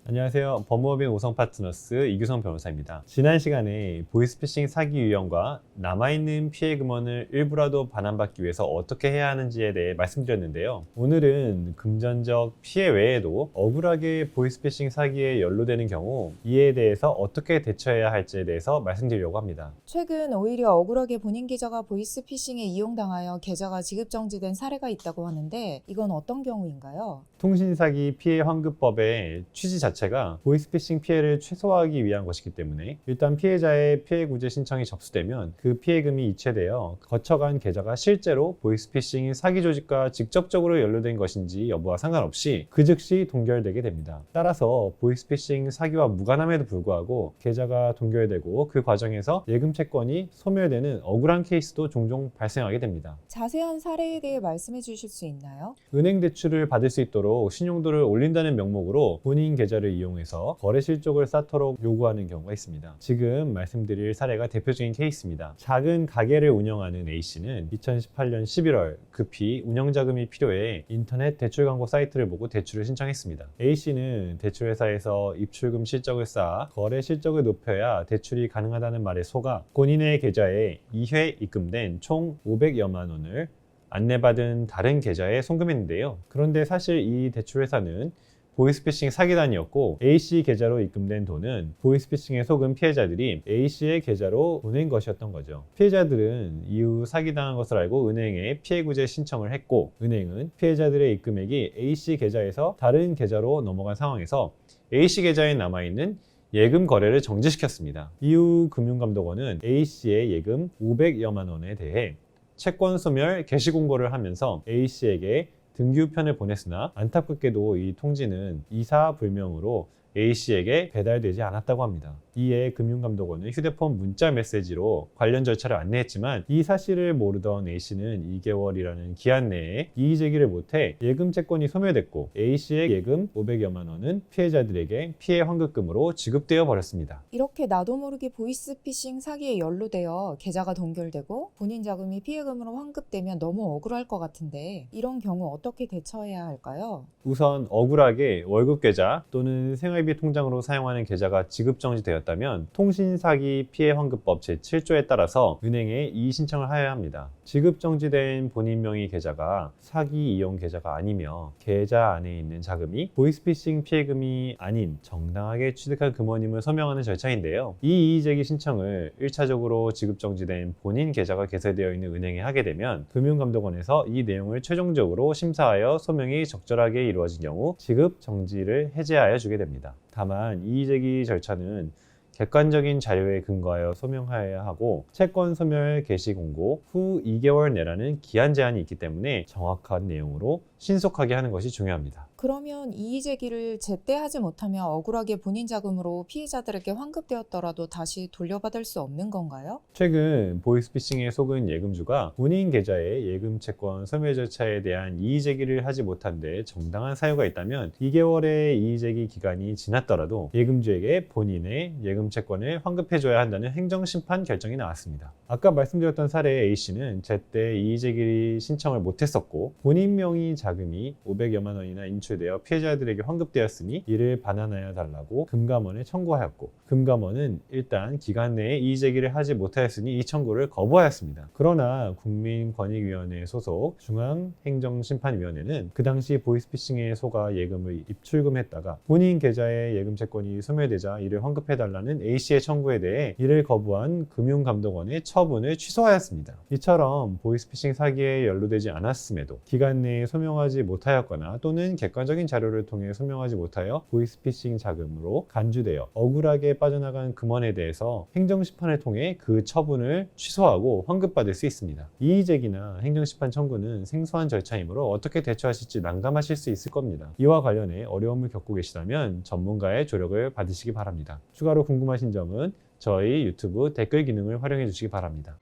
안녕하세요. 법무법인 오성파트너스 이규성 변호사입니다. 지난 시간에 보이스피싱 사기 유형과 남아있는 피해 금원을 일부라도 반환받기 위해서 어떻게 해야 하는지에 대해 말씀드렸는데요. 오늘은 금전적 피해 외에도 억울하게 보이스피싱 사기에 연루되는 경우 이에 대해서 어떻게 대처해야 할지에 대해서 말씀드리려고 합니다. 최근 오히려 억울하게 본인 계좌가 보이스피싱에 이용당하여 계좌가 지급정지된 사례가 있다고 하는데 이건 어떤 경우인가요? 통신사기 피해 환급법의 취지 자체가 보이스피싱 피해를 최소화하기 위한 것이기 때문에 일단 피해자의 피해 구제 신청이 접수되면 그 피해금이 이체되어 거쳐간 계좌가 실제로 보이스피싱 사기 조직과 직접적으로 연루된 것인지 여부와 상관없이 그 즉시 동결되게 됩니다. 따라서 보이스피싱 사기와 무관함에도 불구하고 계좌가 동결되고 그 과정에서 예금 채권이 소멸되는 억울한 케이스도 종종 발생하게 됩니다. 자세한 사례에 대해 말씀해 주실 수 있나요? 은행 대출을 받을 수 있도록 신용도를 올린다는 명목으로 본인 계좌를 이용해서 거래 실적을 쌓도록 요구하는 경우가 있습니다. 지금 말씀드릴 사례가 대표적인 케이스입니다. 작은 가게를 운영하는 A씨는 2018년 11월 급히 운영자금이 필요해 인터넷 대출 광고 사이트를 보고 대출을 신청했습니다. A씨는 대출회사에서 입출금 실적을 쌓아 거래 실적을 높여야 대출이 가능하다는 말에 속아 본인의 계좌에 2회 입금된 총 500여만 원을 안내받은 다른 계좌에 송금했는데요. 그런데 사실 이 대출회사는 보이스피싱 사기단이었고 A씨 계좌로 입금된 돈은 보이스피싱에 속은 피해자들이 A씨의 계좌로 보낸 것이었던 거죠. 피해자들은 이후 사기당한 것을 알고 은행에 피해구제 신청을 했고 은행은 피해자들의 입금액이 A씨 계좌에서 다른 계좌로 넘어간 상황에서 A씨 계좌에 남아있는 예금 거래를 정지시켰습니다. 이후 금융감독원은 A씨의 예금 500여만 원에 대해 채권 소멸 개시 공고를 하면서 A씨에게 등기우편을 보냈으나 안타깝게도 이 통지는 이사불명으로 A씨에게 배달되지 않았다고 합니다. 이에 금융감독원은 휴대폰 문자 메시지로 관련 절차를 안내했지만 이 사실을 모르던 A씨는 2개월이라는 기한 내에 이의 제기를 못해 예금 채권이 소멸됐고 A씨의 예금 500여만 원은 피해자들에게 피해 환급금으로 지급되어 버렸습니다. 이렇게 나도 모르게 보이스피싱 사기에 연루되어 계좌가 동결되고 본인 자금이 피해금으로 환급되면 너무 억울할 것 같은데 이런 경우 어떻게 대처해야 할까요? 우선 억울하게 월급 계좌 또는 생활비 통장으로 사용하는 계좌가 지급정지되었다면 통신사기 피해환급법 제7조에 따라서 은행에 이의 신청을 하여야 합니다. 지급정지된 본인 명의 계좌가 사기 이용 계좌가 아니며 계좌 안에 있는 자금이 보이스피싱 피해금이 아닌 정당하게 취득한 금원임을 서명하는 절차인데요. 이 이의제기 신청을 1차적으로 지급정지된 본인 계좌가 개설되어 있는 은행에 하게 되면 금융감독원에서 이 내용을 최종적으로 심사하여 소명이 적절하게 이루어진 경우 지급정지를 해제하여 주게 됩니다. 다만 이의제기 절차는 객관적인 자료에 근거하여 소명하여야 하고 채권 소멸 개시 공고 후 2개월 내라는 기한 제한이 있기 때문에 정확한 내용으로 신속하게 하는 것이 중요합니다. 그러면 이의 제기를 제때 하지 못하면 억울하게 본인 자금으로 피해자들에게 환급되었더라도 다시 돌려받을 수 없는 건가요? 최근 보이스피싱에 속은 예금주가 본인 계좌의 예금 채권 소멸 절차에 대한 이의 제기를 하지 못한 데 정당한 사유가 있다면 2개월의 이의 제기 기간이 지났더라도 예금주에게 본인의 예금 채권을 환급해줘야 한다는 행정심판 결정이 나왔습니다. 아까 말씀드렸던 사례의 A씨는 제때 이의 제기 신청을 못했었고 본인 명의 자금이 500여만 원이나 인출되어 피해자들에게 환급되었으니 이를 반환하여 달라고 금감원에 청구하였고 금감원은 일단 기간 내에 이의 제기를 하지 못하였으니 이 청구를 거부하였습니다. 그러나 국민권익위원회 소속 중앙행정심판위원회는 그 당시 보이스피싱에 속아 예금을 입출금했다가 본인 계좌의 예금 채권이 소멸되자 이를 환급해달라는 A씨의 청구에 대해 이를 거부한 금융감독원의 처분을 취소하였습니다. 이처럼 보이스피싱 사기에 연루되지 않았음에도 기간 내에 소명하지 못하였거나 또는 객관적인 자료를 통해 소명하지 못하여 보이스피싱 자금으로 간주되어 억울하게 빠져나간 금원에 대해서 행정심판을 통해 그 처분을 취소하고 환급받을 수 있습니다. 이의제기나 행정심판 청구는 생소한 절차이므로 어떻게 대처하실지 난감하실 수 있을 겁니다. 이와 관련해 어려움을 겪고 계시다면 전문가의 조력을 받으시기 바랍니다. 추가로 궁금하신 점은 저희 유튜브 댓글 기능을 활용해 주시기 바랍니다.